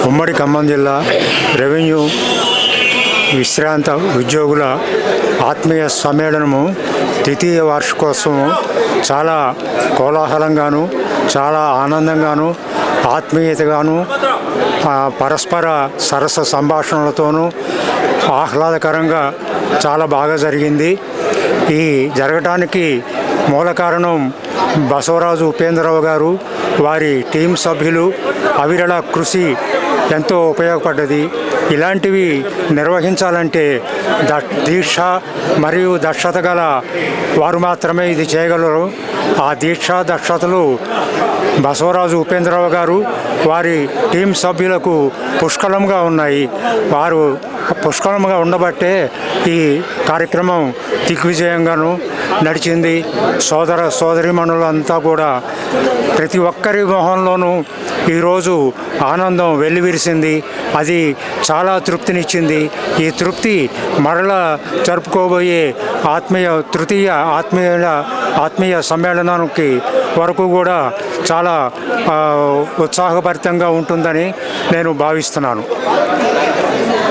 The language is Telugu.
ఉమ్మడి ఖమ్మం జిల్లా రెవెన్యూ విశ్రాంత ఉద్యోగుల ఆత్మీయ సమ్మేళనము ద్వితీయ వార్షికోత్సవం చాలా కోలాహలంగాను, చాలా ఆనందంగాను, ఆత్మీయతగాను, పరస్పర సరస సంభాషణలతోనూ ఆహ్లాదకరంగా చాలా బాగా జరిగింది. ఈ జరగటానికి మూల కారణం బసవరాజు ఉపేంద్రరావు గారు, వారి టీం సభ్యులు అవిరళ కృషి ఎంతో ఉపయోగపడ్డది. ఇలాంటివి నిర్వహించాలంటే దీక్ష మరియు దక్షత గల వారు మాత్రమే ఇది చేయగలరు. ఆ దీక్ష దక్షతలు బసవరాజు ఉపేంద్రరావు గారు, వారి టీం సభ్యులకు పుష్కలంగా ఉన్నాయి. వారు పుష్కలంగా ఉండబట్టే ఈ కార్యక్రమం దిగ్విజయంగాను నడిచింది. సోదరిమణులంతా కూడా ప్రతి ఒక్కరి మొహంలోనూ ఈరోజు ఆనందం వెల్లివిరిసింది. అది చాలా తృప్తినిచ్చింది. ఈ తృప్తి మరలా జరుపుకోబోయే ఆత్మీయ సమ్మేళనానికి వరకు కూడా చాలా ఉత్సాహభరితంగా ఉంటుందని నేను భావిస్తున్నాను.